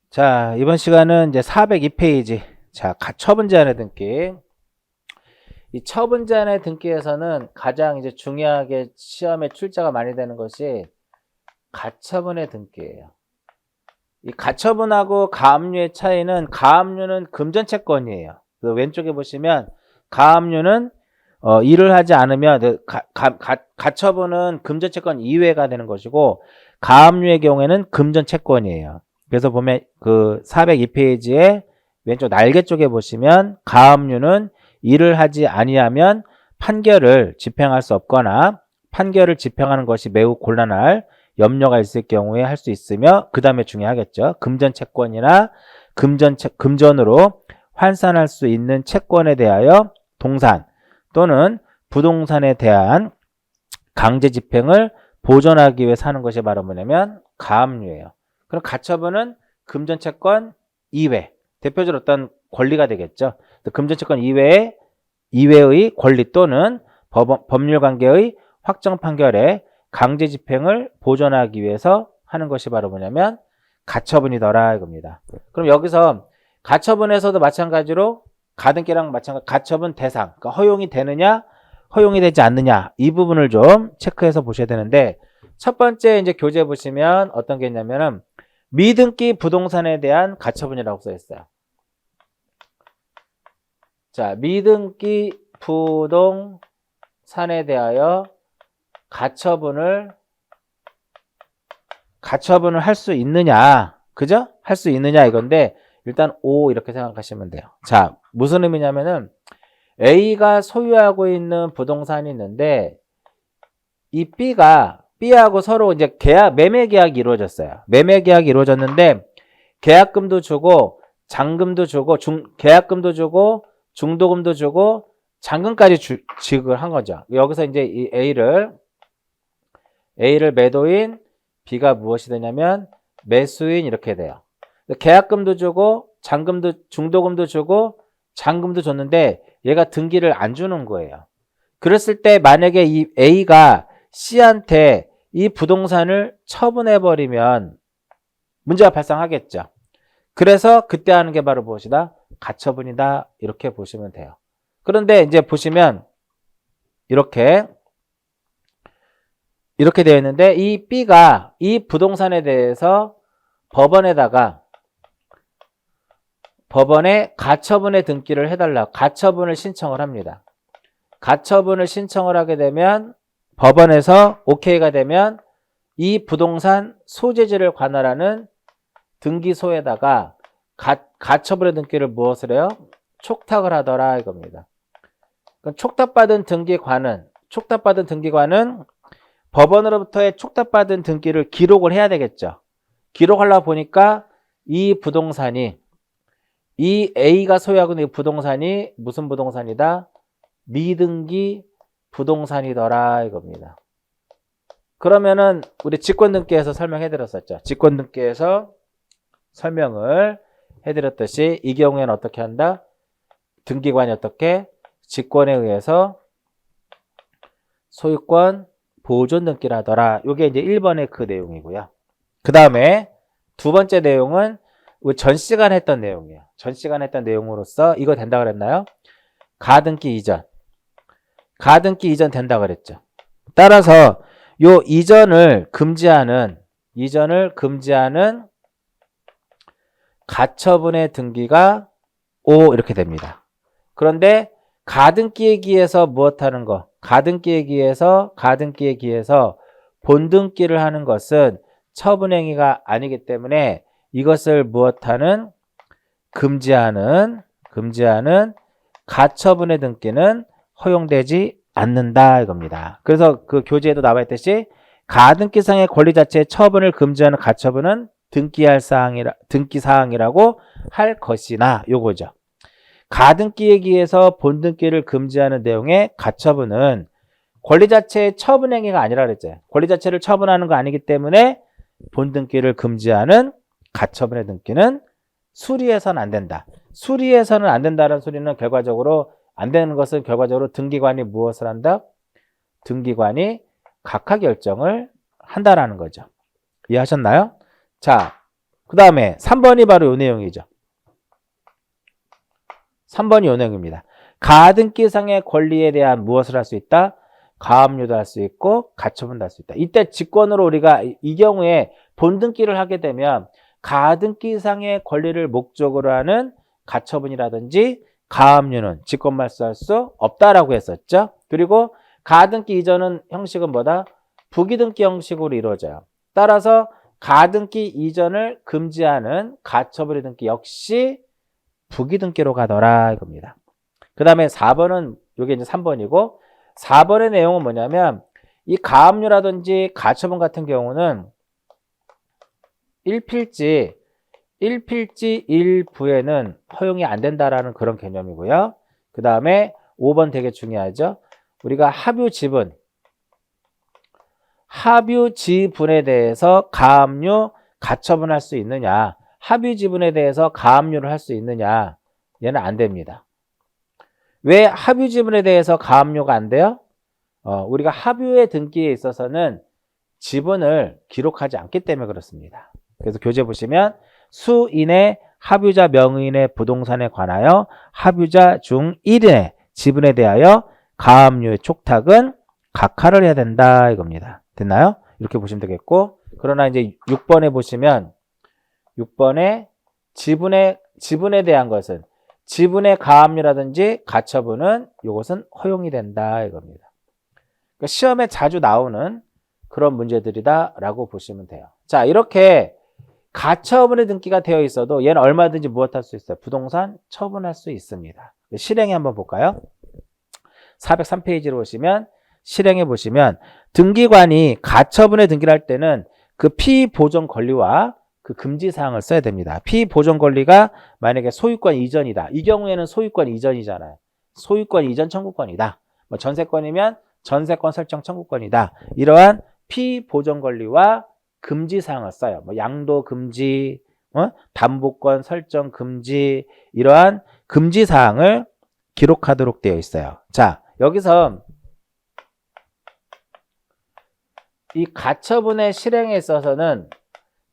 자, 이번 시간은 이제 402페이지. 자, 처분 제한의 등기. 이 처분 제한의 등기에서는 가장 이제 중요하게 시험에 출제가 많이 되는 것이 가처분의 등기예요. 이 가처분하고 가압류의 차이는 가압류는 금전채권이에요. 그래서 왼쪽에 보시면 가압류는 일을 하지 않으면 가처분은 금전채권 이외가 되는 것이고 가압류의 경우에는 금전채권이에요. 그래서 보면 그 402페이지에 왼쪽 날개 쪽에 보시면 가압류는 일을 하지 아니하면 판결을 집행할 수 없거나 판결을 집행하는 것이 매우 곤란할 염려가 있을 경우에 할 수 있으며 그 다음에 중요하겠죠. 금전채권이나 금전으로 환산할 수 있는 채권에 대하여 동산 또는 부동산에 대한 강제 집행을 보존하기 위해 사는 것이 바로 뭐냐면 가압류예요. 그럼 가처분은 금전채권 이외, 대표적으로 어떤 권리가 되겠죠. 금전채권 이외의 권리 또는 법률관계의 확정 판결에 강제 집행을 보존하기 위해서 하는 것이 바로 뭐냐면 가처분이더라 이겁니다. 그럼 여기서 가처분에서도 마찬가지로 가등기랑 마찬가지 가처분 대상, 그러니까 허용이 되느냐 허용이 되지 않느냐 이 부분을 좀 체크해서 보셔야 되는데 첫 번째 이제 교재 보시면 어떤 게 있냐면은 미등기 부동산에 대한 가처분이라고 써 있어요. 자, 미등기 부동산에 대하여 가처분을 할 수 있느냐, 그죠? 할 수 있느냐 이건데 일단 O 이렇게 생각하시면 돼요. 자, 무슨 의미냐면은 A가 소유하고 있는 부동산이 있는데 이 B하고 서로 이제 매매 계약이 이루어졌어요. 매매 계약이 이루어졌는데 계약금도 주고 잔금도 주고 계약금도 주고 중도금도 주고 잔금까지 지급을 한 거죠. 여기서 이제 이 A를 매도인, B가 무엇이 되냐면 매수인 이렇게 돼요. 계약금도 주고 중도금도 주고 잔금도 줬는데 얘가 등기를 안 주는 거예요. 그랬을 때 만약에 이 A가 C한테 이 부동산을 처분해버리면 문제가 발생하겠죠. 그래서 그때 하는 게 바로 무엇이다? 가처분이다. 이렇게 보시면 돼요. 그런데 이제 보시면 이렇게 되어 있는데 이 B가 이 부동산에 대해서 법원에 가처분의 등기를 해달라고 가처분을 신청을 합니다. 가처분을 신청을 하게 되면 법원에서 오케이가 되면 이 부동산 소재지를 관할하는 등기소에다가 가처분의 등기를 무엇을 해요? 촉탁을 하더라 이겁니다. 촉탁받은 등기관은 법원으로부터의 촉탁받은 등기를 기록을 해야 되겠죠. 기록하려고 보니까 이 A가 소유하고 있는 부동산이 무슨 부동산이다? 미등기 부동산이더라 이겁니다. 그러면은 우리 직권등기에서 설명해 드렸었죠. 직권등기에서 설명을 해드렸듯이 이 경우에는 어떻게 한다? 등기관이 어떻게? 직권에 의해서 소유권 보존 등기를 하더라. 이게 이제 1번의 그 내용이고요. 그 다음에 두 번째 내용은 전 시간에 했던 내용이에요. 전 시간에 했던 내용으로서 이거 된다 그랬나요? 가등기 이전 된다 그랬죠. 따라서 요 이전을 금지하는 가처분의 등기가 O 이렇게 됩니다. 그런데 가등기에 기해서 무엇하는 거? 가등기에 기해서 본등기를 하는 것은 처분행위가 아니기 때문에 이것을 무엇하는? 금지하는 가처분의 등기는 허용되지 않는다 이겁니다. 그래서 그 교재에도 나와 있듯이 가등기상의 권리 자체의 처분을 금지하는 가처분은 등기 사항이라고 할 것이나 요거죠. 가등기에 기해서 본등기를 금지하는 내용의 가처분은 권리 자체의 처분 행위가 아니라 그랬죠. 권리 자체를 처분하는 거 아니기 때문에 본등기를 금지하는 가처분의 등기는 수리해서는 안 된다. 수리해서는 안 된다는 소리는 결과적으로 안 되는 것은 결과적으로 등기관이 무엇을 한다? 등기관이 각하 결정을 한다라는 거죠. 이해하셨나요? 자, 그 다음에 3번이 바로 요 내용이죠. 3번이 요 내용입니다. 가등기상의 권리에 대한 무엇을 할 수 있다? 가압류도 할 수 있고 가처분도 할 수 있다. 이때 직권으로 우리가 이 경우에 본등기를 하게 되면 가등기상의 권리를 목적으로 하는 가처분이라든지 가압류는 직권 말소할 수 없다라고 했었죠. 그리고 가등기 이전은 형식은 뭐다? 부기등기 형식으로 이루어져요. 따라서 가등기 이전을 금지하는 가처분의 등기 역시 부기등기로 가더라 이겁니다. 그 다음에 4번은 이게 이제 3번이고 4번의 내용은 뭐냐면 이 가압류라든지 가처분 같은 경우는 1필지 1부에는 허용이 안 된다라는 그런 개념이고요. 그 다음에 5번 되게 중요하죠. 우리가 합유 지분에 대해서 가압류 가처분할 수 있느냐, 합유 지분에 대해서 가압류를 할 수 있느냐, 얘는 안 됩니다. 왜 합유 지분에 대해서 가압류가 안 돼요? 우리가 합유의 등기에 있어서는 지분을 기록하지 않기 때문에 그렇습니다. 그래서 교재 보시면 수인의 합유자 명의인의 부동산에 관하여 합유자 중 1인의 지분에 대하여 가압류의 촉탁은 각하를 해야 된다 이겁니다. 됐나요? 이렇게 보시면 되겠고, 그러나 이제 6번에 보시면 6번에 지분에 대한 것은 지분의 가압류라든지 가처분은 이것은 허용이 된다 이겁니다. 그러니까 시험에 자주 나오는 그런 문제들이다라고 보시면 돼요. 자, 이렇게 가처분의 등기가 되어 있어도 얘는 얼마든지 무엇할 수 있어요? 부동산 처분할 수 있습니다. 실행에 한번 볼까요? 403페이지로 보시면 실행해 보시면 등기관이 가처분의 등기를 할 때는 그 피보존 권리와 그 금지사항을 써야 됩니다. 피보존 권리가 만약에 소유권 이전이다. 이 경우에는 소유권 이전이잖아요. 소유권 이전 청구권이다. 뭐 전세권이면 전세권 설정 청구권이다. 이러한 피보존 권리와 금지사항을 써요. 뭐 양도 금지, 담보권 설정 금지, 이러한 금지사항을 기록하도록 되어 있어요. 자, 여기서 이 가처분의 실행에 있어서는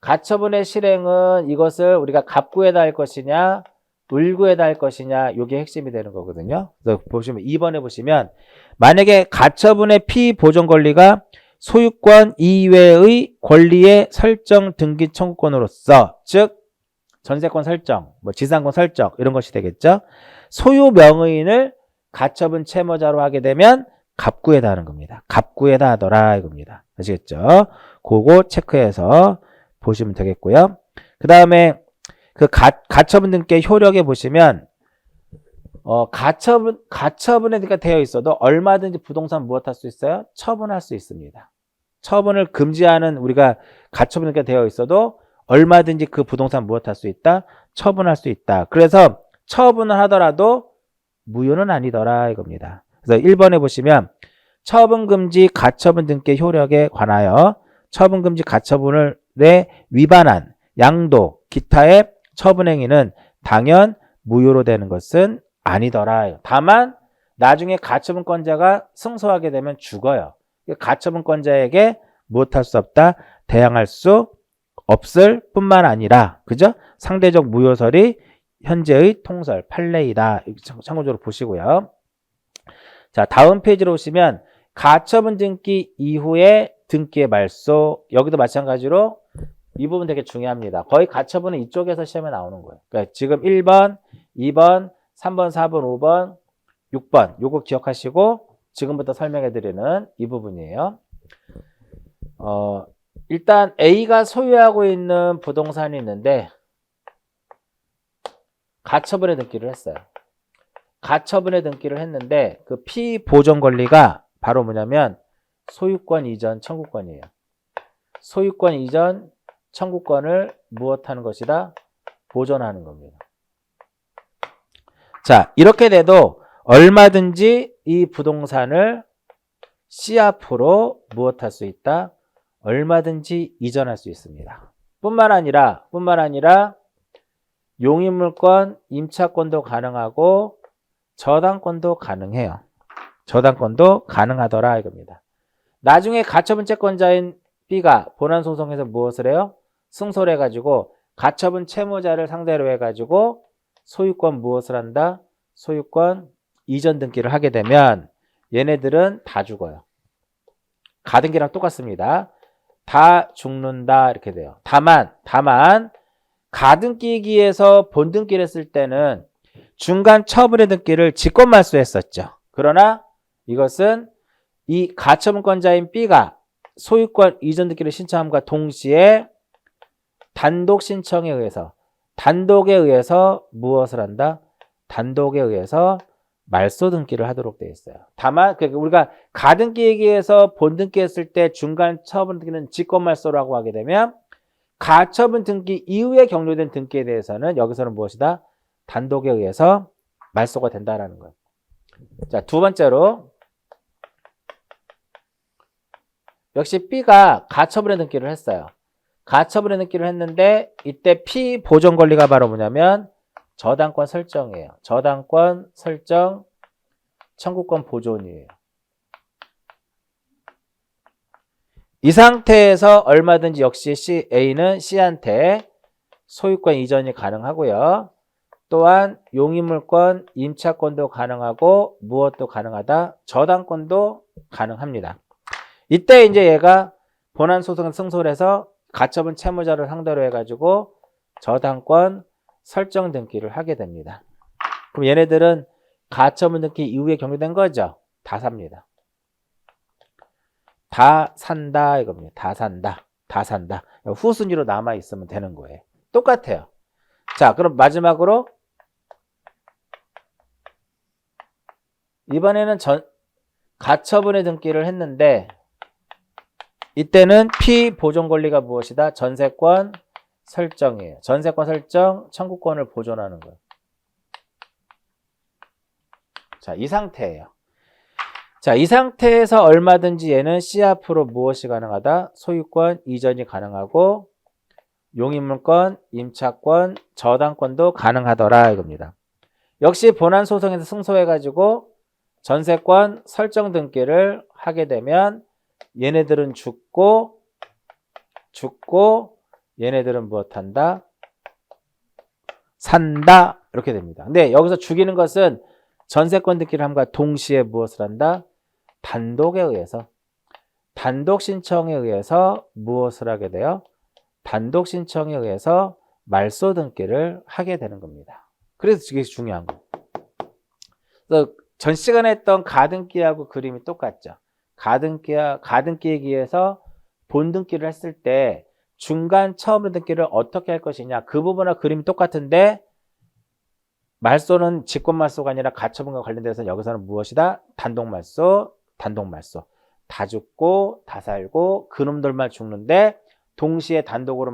가처분의 실행은 이것을 우리가 갑구에다 할 것이냐 을구에다 할 것이냐, 이게 핵심이 되는 거거든요. 그래서 보시면 2번에 보시면 만약에 가처분의 피보존 권리가 소유권 이외의 권리의 설정 등기 청구권으로서, 즉 전세권 설정, 뭐 지상권 설정 이런 것이 되겠죠. 소유 명의인을 가처분 채무자로 하게 되면 갑구에다 하는 겁니다. 갑구에다 하더라 이겁니다. 아시겠죠? 그거 체크해서 보시면 되겠고요. 그 다음에 그 가처분 등기 효력에 보시면 가처분에 되어 있어도 얼마든지 부동산 무엇할 수 있어요? 처분할 수 있습니다. 처분을 금지하는 우리가 가처분 등기가 되어 있어도 얼마든지 그 부동산 무엇할 수 있다? 처분할 수 있다. 그래서 처분을 하더라도 무효는 아니더라 이겁니다. 그래서 1번에 보시면 처분금지 가처분 등기 효력에 관하여 처분금지 가처분을 위반한 양도 기타의 처분행위는 당연 무효로 되는 것은 아니더라. 다만 나중에 가처분권자가 승소하게 되면 죽어요. 가처분권자에게 무엇할 수 없다? 대항할 수 없을 뿐만 아니라, 그죠? 상대적 무효설이 현재의 통설 판례이다. 참고적으로 보시고요. 자, 다음 페이지로 오시면 가처분 등기 이후에 등기의 말소, 여기도 마찬가지로 이 부분 되게 중요합니다. 거의 가처분은 이쪽에서 시험에 나오는 거예요. 그러니까 지금 1번, 2번, 3번, 4번, 5번, 6번 요거 기억하시고 지금부터 설명해 드리는 이 부분이에요. 일단 A가 소유하고 있는 부동산이 있는데 가처분의 등기를 했어요. 가처분의 등기를 했는데 그 피보존 권리가 바로 뭐냐면 소유권 이전 청구권이에요. 소유권 이전 청구권을 무엇하는 것이다? 보존하는 겁니다. 자, 이렇게 돼도 얼마든지 이 부동산을 씨앞으로 무엇할 수 있다? 얼마든지 이전할 수 있습니다. 뿐만 아니라 용익물권, 임차권도 가능하고 저당권도 가능해요. 저당권도 가능하더라 이겁니다. 나중에 가처분 채권자인 B가 본안소송에서 무엇을 해요? 승소를 해가지고 가처분 채무자를 상대로 해가지고 소유권 무엇을 한다? 소유권 이전 등기를 하게 되면 얘네들은 다 죽어요. 가등기랑 똑같습니다. 다 죽는다 이렇게 돼요. 다만 가등기기에서 본등기를 했을 때는 중간 처분의 등기를 직권말소했었죠. 그러나 이것은 이 가처분권자인 B가 소유권 이전 등기를 신청함과 동시에 단독 신청에 의해서 단독에 의해서 무엇을 한다? 단독에 의해서 말소 등기를 하도록 되어 있어요. 다만 우리가 가등기 얘기해서 본등기 했을 때 중간 처분 등기는 직권말소라고 하게 되면 가처분 등기 이후에 격려된 등기에 대해서는 여기서는 무엇이다? 단독에 의해서 말소가 된다라는 거예요. 자, 두 번째로 역시 B가 가처분의 등기를 했어요. 가처분의 등기를 했는데 이때 피보존 권리가 바로 뭐냐면 저당권 설정이에요. 저당권 설정 청구권 보존이에요. 이 상태에서 얼마든지 역시 A는 C한테 소유권 이전이 가능하고요. 또한 용의물권 임차권도 가능하고 무엇도 가능하다? 저당권도 가능합니다. 이때 이제 얘가 본안소송을 승소를 해서 가처분 채무자를 상대로 해가지고 저당권 설정 등기를 하게 됩니다. 그럼 얘네들은 가처분 등기 이후에 격려된 거죠? 다 삽니다. 다 산다 이겁니다. 다 산다. 다 산다. 후순위로 남아있으면 되는 거예요. 똑같아요. 자, 그럼 마지막으로 이번에는 가처분의 등기를 했는데 이때는 피보존 권리가 무엇이다? 전세권 설정이에요. 전세권 설정, 청구권을 보존하는 거예요. 자, 이 상태예요. 자, 이 상태에서 얼마든지 얘는 C 앞으로 무엇이 가능하다? 소유권 이전이 가능하고 용의물권, 임차권, 저당권도 가능하더라 이겁니다. 역시 본안 소송에서 승소해가지고 전세권 설정 등기를 하게 되면 얘네들은 죽고 얘네들은 무엇한다? 산다 이렇게 됩니다. 근데 여기서 죽이는 것은 전세권 등기를 함과 동시에 무엇을 한다? 단독에 의해서 단독 신청에 의해서 무엇을 하게 돼요? 단독 신청에 의해서 말소 등기를 하게 되는 겁니다. 그래서 이게 중요한 거예요. 그래서 전 시간에 했던 가등기하고 그림이 똑같죠. 가등기에 기해서 본등기를 했을 때 중간 처분 등기를 어떻게 할 것이냐 그 부분과 그림이 똑같은데 말소는 직권말소가 아니라 가처분과 관련돼서 여기서는 무엇이다? 단독말소 다 죽고 다 살고 그놈들만 죽는데 동시에 단독으로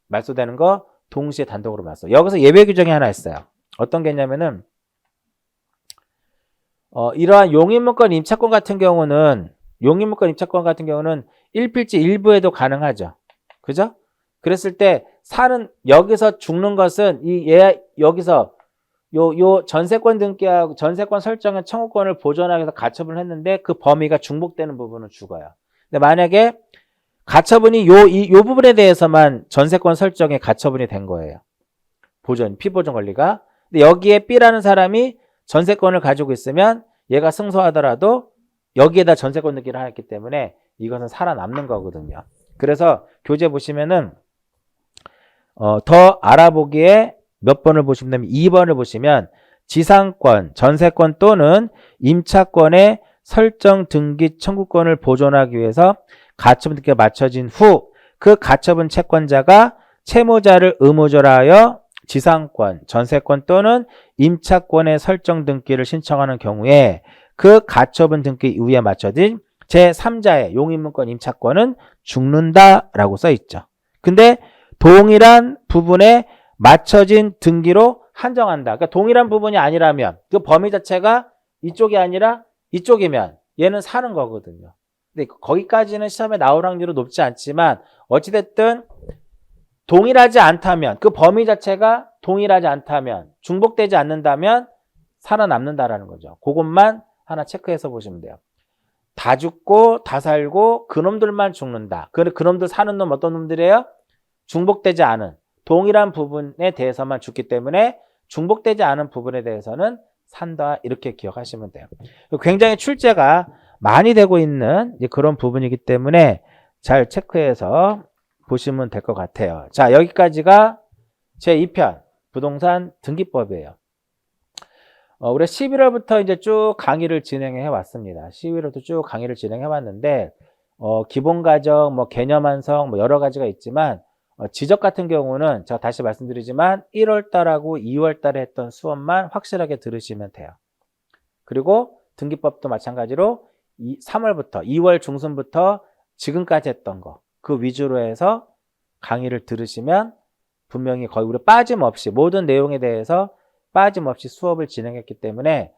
말소되는 거 동시에 단독으로 말소. 여기서 예외 규정이 하나 있어요. 어떤 게 있냐면은 이러한 용의물권 임차권 같은 경우는 일필지 일부에도 가능하죠. 그죠? 그랬을 때 여기서 죽는 것은 여기서 요 전세권 등기하고 전세권 설정의 청구권을 보존하기 위해서 가처분을 했는데 그 범위가 중복되는 부분은 죽어요. 근데 만약에 가처분이 요 부분에 대해서만 전세권 설정에 가처분이 된 거예요. 피보존 권리가. 근데 여기에 B라는 사람이 전세권을 가지고 있으면 얘가 승소하더라도 여기에다 전세권 등기를 했기 때문에 이것은 살아남는 거거든요. 그래서 교재 보시면은 더 알아보기에 몇 번을 보시면 되면 2번을 보시면 지상권, 전세권 또는 임차권의 설정 등기 청구권을 보존하기 위해서 가처분 등기가 마쳐진 후 그 가처분 채권자가 채무자를 의무조라하여 지상권, 전세권 또는 임차권의 설정 등기를 신청하는 경우에 그 가처분 등기 이후에 마쳐진 제3자의 용의물권 임차권은 죽는다라고 써 있죠. 근데 동일한 부분에 맞춰진 등기로 한정한다. 그러니까 동일한 부분이 아니라면 그 범위 자체가 이쪽이 아니라 이쪽이면 얘는 사는 거거든요. 근데 거기까지는 시험에 나올 확률은 높지 않지만 어찌됐든 동일하지 않다면 그 범위 자체가 동일하지 않다면 중복되지 않는다면 살아남는다라는 거죠. 그것만 하나 체크해서 보시면 돼요. 다 죽고 다 살고 그놈들만 죽는다. 그놈들 사는 놈 어떤 놈들이에요? 중복되지 않은 동일한 부분에 대해서만 줬기 때문에 중복되지 않은 부분에 대해서는 산다 이렇게 기억하시면 돼요. 굉장히 출제가 많이 되고 있는 그런 부분이기 때문에 잘 체크해서 보시면 될 것 같아요. 자, 여기까지가 제2편 부동산 등기법이에요. 우리 11월부터 이제 쭉 강의를 진행해 왔습니다. 11월부터 쭉 강의를 진행해 왔는데 기본 과정, 뭐 개념 완성, 뭐 여러 가지가 있지만 지적 같은 경우는 제가 다시 말씀드리지만 1월 달하고 2월 달에 했던 수업만 확실하게 들으시면 돼요. 그리고 등기법도 마찬가지로 3월부터 2월 중순부터 지금까지 했던 거 그 위주로 해서 강의를 들으시면 분명히 거의 우리 빠짐없이 모든 내용에 대해서 빠짐없이 수업을 진행했기 때문에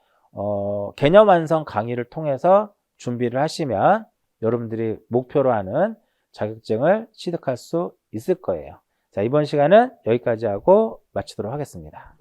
개념 완성 강의를 통해서 준비를 하시면 여러분들이 목표로 하는 자격증을 취득할 수 있을 거예요. 자, 이번 시간은 여기까지 하고 마치도록 하겠습니다.